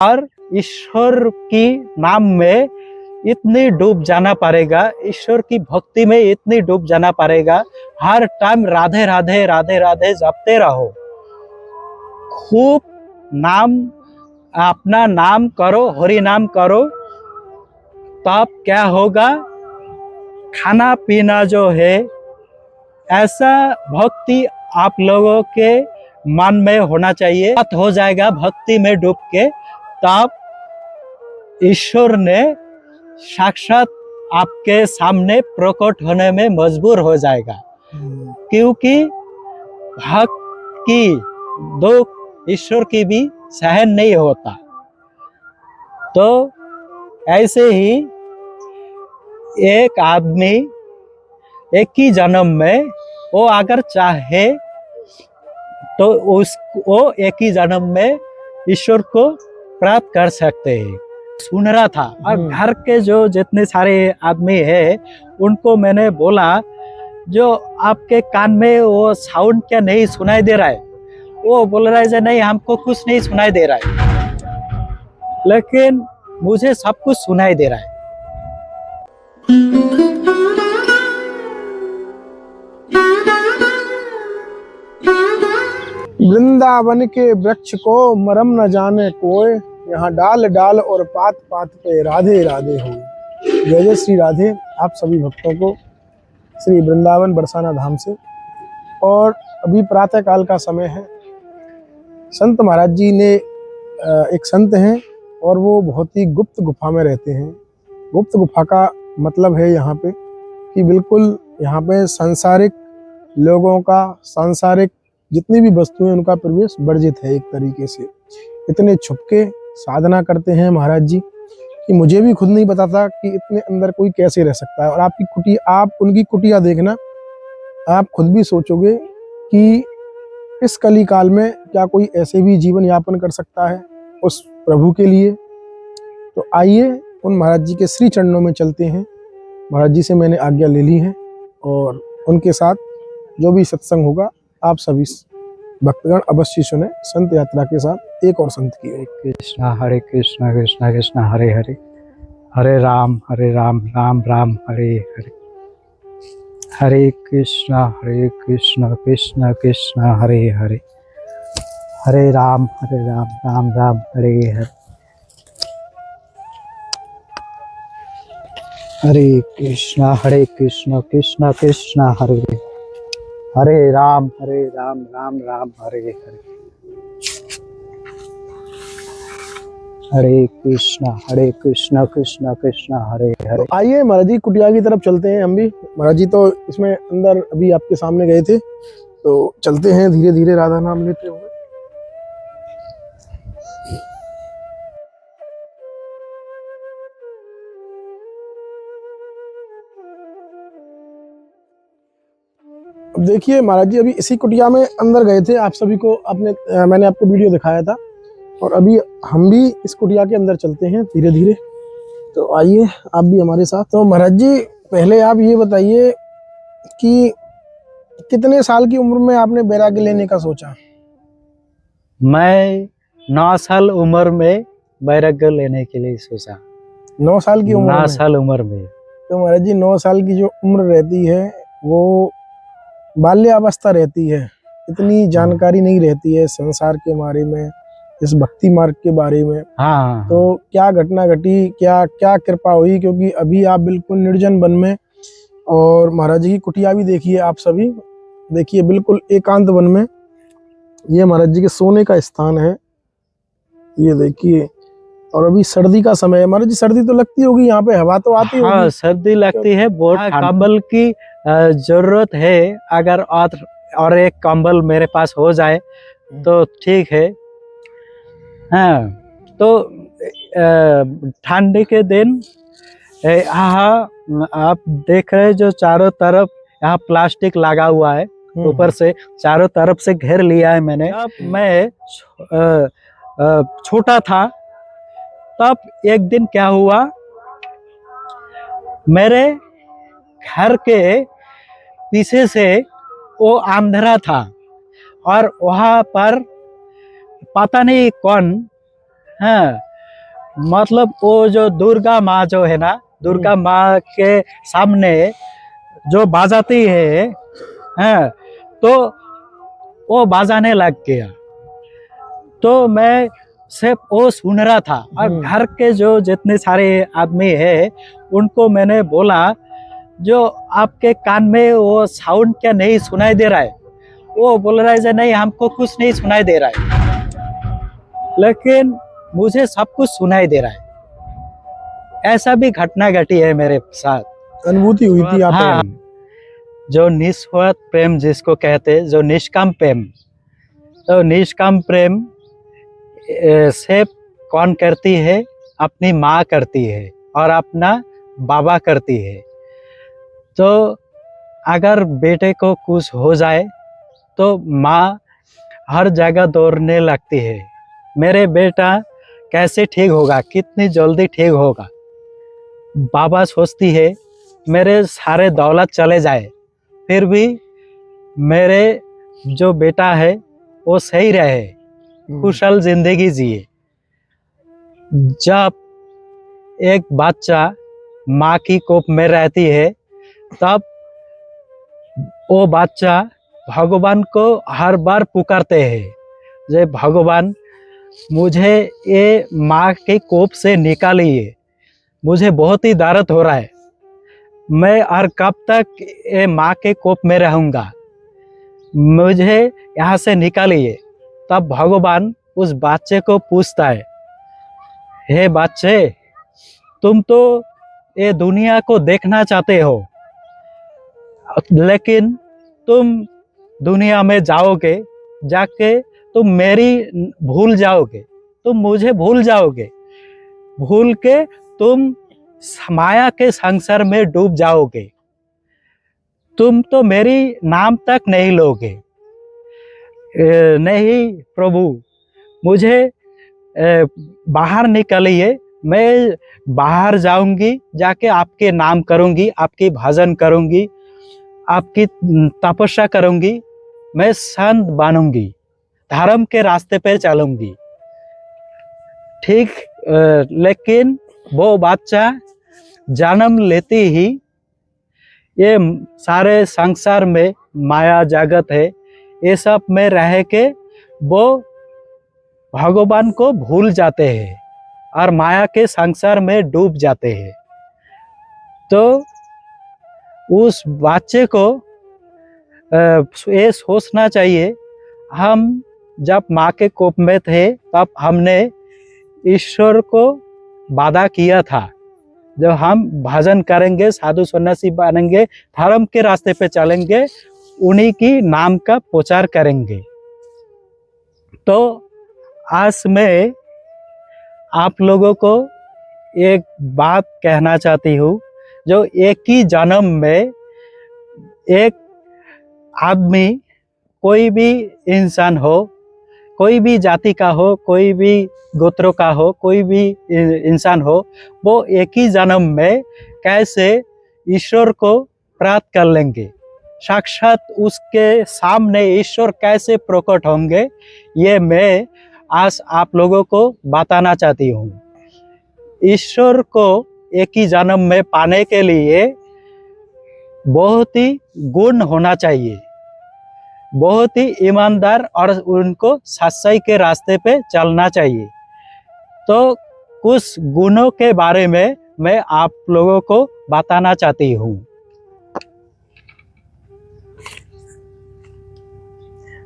और ईश्वर की नाम में इतनी डूब जाना पड़ेगा, ईश्वर की भक्ति में इतनी डूब जाना पड़ेगा, हर टाइम राधे राधे राधे राधे जपते रहो, खूब नाम, अपना नाम करो, हरि नाम करो। तब क्या होगा, खाना पीना जो है ऐसा भक्ति आप लोगों के मन में होना चाहिए, हो जाएगा भक्ति में डूब के, तब ईश्वर ने साक्षात आपके सामने प्रकट होने में मजबूर हो जाएगा, क्योंकि भक्त की दुख ईश्वर की भी सहन नहीं होता। तो ऐसे ही एक आदमी एक ही जन्म में वो अगर चाहे तो वो एक ही जन्म में ईश्वर को प्राप्त कर सकते हैं। सुन रहा था और घर के जो जितने सारे आदमी है उनको मैंने बोला, जो आपके कान में वो साउंड क्या नहीं सुनाई दे रहा है? वो बोल रहा है नहीं, हमको कुछ नहीं सुनाई दे रहा है, लेकिन मुझे सब कुछ सुनाई दे रहा है। वृंदावन के वृक्ष को मरम न जाने कोय, यहाँ डाल डाल और पात पात पे राधे राधे हो। जय जय श्री राधे आप सभी भक्तों को श्री वृंदावन बरसाना धाम से। और अभी प्रातः काल का समय है। संत महाराज जी ने एक संत हैं और वो बहुत ही गुप्त गुफा में रहते हैं। गुप्त गुफा का मतलब है यहाँ पे कि बिल्कुल यहाँ पे सांसारिक लोगों का, सांसारिक जितनी भी वस्तुएं उनका प्रवेश वर्जित है। एक तरीके से इतने छुपके साधना करते हैं महाराज जी कि मुझे भी खुद नहीं पता था कि इतने अंदर कोई कैसे रह सकता है। और आपकी कुटिया, आप उनकी कुटिया देखना, आप खुद भी सोचोगे कि इस कली काल में क्या कोई ऐसे भी जीवन यापन कर सकता है उस प्रभु के लिए। तो आइए उन महाराज जी के श्री चरणों में चलते हैं। महाराज जी से मैंने आज्ञा ले ली है और उनके साथ जो भी सत्संग होगा आप सभी भक्तगण अवश्य सुने। संत यात्रा के साथ एक और संत की। हरे कृष्णा कृष्णा कृष्णा हरे हरे, हरे राम राम राम हरे हरे, हरे कृष्णा कृष्णा कृष्णा हरे हरे, हरे राम राम राम हरे हरे, हरे कृष्णा कृष्णा कृष्णा हरे हरे, हरे राम राम राम हरे हरे, हरे कृष्णा कृष्णा कृष्णा हरे हरे। तो आइए महाराज जी कुटिया की तरफ चलते हैं हम भी। महाराज जी तो इसमें अंदर अभी आपके सामने गए थे, तो चलते हैं धीरे धीरे राधा नाम लेते हुए। अब देखिए महाराज जी अभी इसी कुटिया में अंदर गए थे, आप सभी को अपने मैंने आपको वीडियो दिखाया था। और अभी हम भी इस कुटिया के अंदर चलते हैं धीरे धीरे। तो आइए आप भी हमारे साथ। तो महाराज जी पहले आप ये बताइए कि कितने साल की उम्र में आपने बैरागी लेने का सोचा? मैं 9 साल उम्र में बैराग्य लेने के लिए सोचा। 9 साल की उम्र 9 में? साल उम्र में। तो महाराज जी 9 साल की जो उम्र रहती है वो बाल्यावस्था रहती है, इतनी जानकारी नहीं रहती है संसार के बारे में, इस भक्ति मार्ग के बारे में। हाँ। तो क्या घटना घटी, क्या क्या कृपा हुई? क्योंकि अभी आप बिल्कुल निर्जन वन में, और महाराज जी की कुटिया भी देखिए, आप सभी देखिए बिल्कुल एकांत वन में। ये महाराज जी के सोने का स्थान है, ये देखिए। और अभी सर्दी का समय है महाराज जी, सर्दी तो लगती होगी यहाँ पे, हवा तो आती होगी? हाँ, सर्दी लगती है बहुत। कंबल की जरूरत है, अगर और एक कंबल मेरे पास हो जाए तो ठीक है। हाँ, तो ठंडी के दिन यहाँ आप देख रहे हैं जो चारों तरफ यहाँ प्लास्टिक लगा हुआ है, ऊपर से चारों तरफ से घेर लिया है मैंने। जब मैं छोटा था तब एक दिन क्या हुआ, मेरे घर के पीछे से वो अंधेरा था और वहां पर पता नहीं कौन, हाँ, मतलब वो जो दुर्गा माँ जो है ना, दुर्गा माँ के सामने जो बाजाती है, हैं, तो वो बाजाने लग गया। तो मैं सिर्फ वो सुन रहा था, और घर के जो जितने सारे आदमी है उनको मैंने बोला, जो आपके कान में वो साउंड क्या नहीं सुनाई दे रहा है? वो बोल रहा है कि नहीं, हमको कुछ नहीं सुनाई दे रहा है, लेकिन मुझे सब कुछ सुनाई दे रहा है। ऐसा भी घटना घटी है मेरे साथ। अनुभूति हुई थी आप? हाँ, जो निस्वार्थ प्रेम जिसको कहते हैं, जो निष्काम प्रेम, तो निष्काम प्रेम से कौन करती है? अपनी माँ करती है और अपना बाबा करती है। तो अगर बेटे को कुछ हो जाए तो माँ हर जगह दौड़ने लगती है, मेरे बेटा कैसे ठीक होगा, कितनी जल्दी ठीक होगा। बाबा सोचती है मेरे सारे दौलत चले जाए, फिर भी मेरे जो बेटा है वो सही रहे, कुशल जिंदगी जिए। जब एक बच्चा माँ की कोख में रहती है, तब वो बच्चा भगवान को हर बार पुकारते हैं, जे भगवान मुझे ये माँ के कोप से निकालिए, मुझे बहुत ही दर्द हो रहा है, मैं और कब तक ये माँ के कोप में रहूँगा, मुझे यहाँ से निकालिए। तब भगवान उस बच्चे को पूछता है, हे बच्चे, तुम तो ये दुनिया को देखना चाहते हो, लेकिन तुम दुनिया में जाओगे, जाके तुम मेरी भूल जाओगे, तुम मुझे भूल जाओगे, भूल के तुम माया के संसार में डूब जाओगे, तुम तो मेरी नाम तक नहीं लोगे। नहीं प्रभु, मुझे बाहर निकलिए, मैं बाहर जाऊंगी, जाके आपके नाम करूंगी, आपकी भजन करूंगी, आपकी तपस्या करूंगी, मैं संत बनूंगी, धर्म के रास्ते पर चलूंगी। ठीक, लेकिन वो बच्चा जन्म लेते ही ये सारे संसार में माया जगत है, ये सब में रह के वो भगवान को भूल जाते हैं और माया के संसार में डूब जाते हैं। तो उस बच्चे को ये सोचना चाहिए, हम जब माँ के कोप में थे तब हमने ईश्वर को वादा किया था, जब हम भजन करेंगे, साधु सन्यासी बनेंगे, धर्म के रास्ते पे चलेंगे, उन्हीं की नाम का प्रचार करेंगे। तो आज मैं आप लोगों को एक बात कहना चाहती हूँ, जो एक ही जन्म में एक आदमी, कोई भी इंसान हो, कोई भी जाति का हो, कोई भी गोत्रों का हो, कोई भी इंसान हो, वो एक ही जन्म में कैसे ईश्वर को प्राप्त कर लेंगे, साक्षात उसके सामने ईश्वर कैसे प्रकट होंगे, ये मैं आज आप लोगों को बताना चाहती हूँ। ईश्वर को एक ही जन्म में पाने के लिए बहुत ही गुण होना चाहिए, बहुत ही ईमानदार, और उनको सच्चाई के रास्ते पे चलना चाहिए। तो कुछ गुणों के बारे में मैं आप लोगों को बताना चाहती हूँ।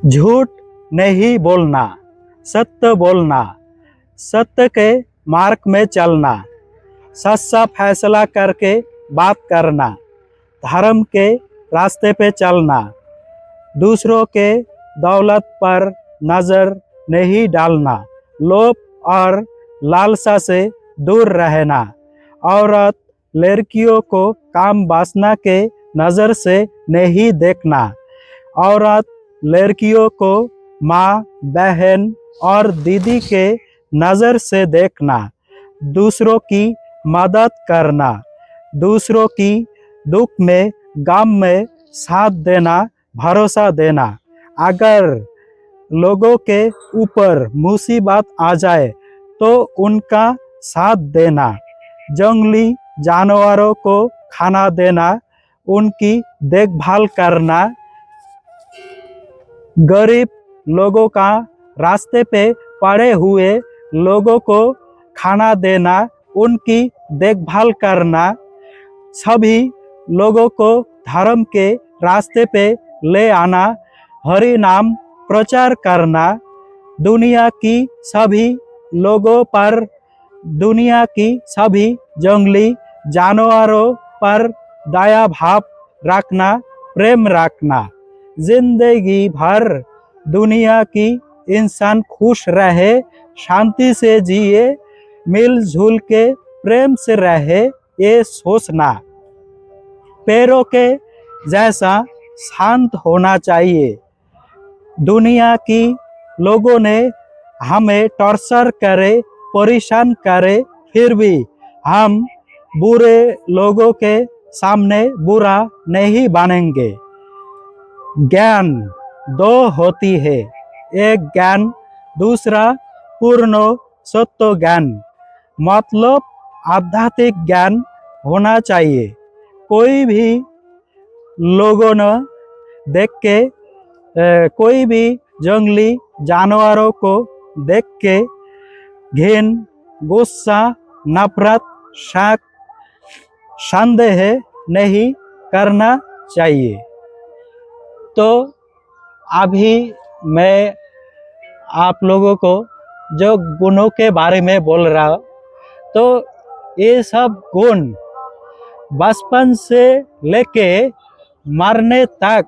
झूठ नहीं बोलना, सत्य बोलना, सत्य के मार्ग में चलना, सच्चा फैसला करके बात करना, धर्म के रास्ते पे चलना, दूसरों के दौलत पर नजर नहीं डालना, लोभ और लालसा से दूर रहना, औरत लड़कियों को काम वासना के नज़र से नहीं देखना, औरत लड़कियों को माँ, बहन और दीदी के नज़र से देखना, दूसरों की मदद करना, दूसरों की दुख में गम में साथ देना, भरोसा देना। अगर लोगों के ऊपर मुसीबत आ जाए तो उनका साथ देना, जंगली जानवरों को खाना देना, उनकी देखभाल करना, गरीब लोगों का रास्ते पे पड़े हुए लोगों को खाना देना, उनकी देखभाल करना, सभी लोगों को धर्म के रास्ते पे ले आना, हरि नाम प्रचार करना, दुनिया की सभी लोगों पर, दुनिया की सभी जंगली जानवरों पर दया भाव रखना, प्रेम रखना, जिंदगी भर दुनिया की इंसान खुश रहे, शांति से जिए, मिलजुल के प्रेम से रहे, ये सोचना। पैरों के जैसा शांत होना चाहिए। दुनिया की लोगों ने हमें टॉर्चर करे, परेशान करे, फिर भी हम बुरे लोगों के सामने बुरा नहीं बनेंगे। ज्ञान दो होती है, एक ज्ञान, दूसरा पूर्ण सत्य ज्ञान, मतलब आध्यात्मिक ज्ञान होना चाहिए। कोई भी लोगों ने देख के कोई भी जंगली जानवरों को देख के घिन, गुस्सा, नफरत, शक, संदेह नहीं करना चाहिए। तो अभी मैं आप लोगों को जो गुणों के बारे में बोल रहा हूँ, तो ये सब गुण बचपन से लेके मरने तक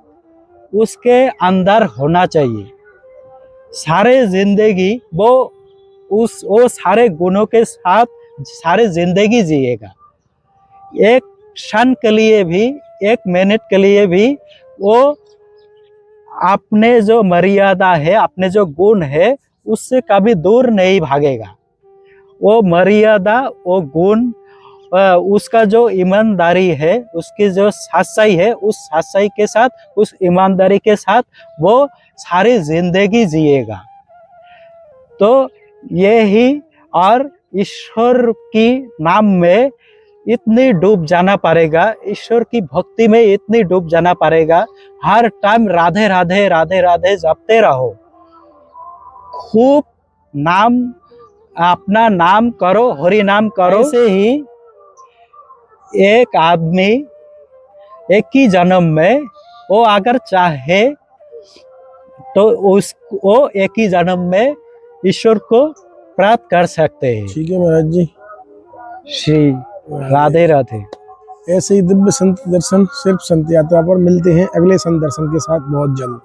उसके अंदर होना चाहिए। सारे जिंदगी वो सारे गुणों के साथ सारे जिंदगी जिएगा। एक क्षण के लिए भी, एक मिनट के लिए भी वो अपने जो मर्यादा है, अपने जो गुण है, उससे कभी दूर नहीं भागेगा। वो मर्यादा, वो गुण, उसका जो ईमानदारी है, उसकी जो सच्चाई है, उस सच्चाई के साथ, उस ईमानदारी के साथ वो सारी जिंदगी जिएगा। तो यही, और ईश्वर की नाम में इतनी डूब जाना पड़ेगा, ईश्वर की भक्ति में इतनी डूब जाना पड़ेगा, हर टाइम राधे राधे राधे राधे जपते रहो। खूब नाम, अपना नाम करो, हरि नाम करो। ऐसे ही एक आदमी एक ही जन्म में वो अगर चाहे तो वो एक ही जन्म में ईश्वर को प्राप्त कर सकते हैं। ठीक है महाराज जी, श्री राधे राधे। ऐसे ही दिव्य संत दर्शन सिर्फ संत यात्रा पर मिलते हैं अगले संत दर्शन के साथ बहुत जल्द।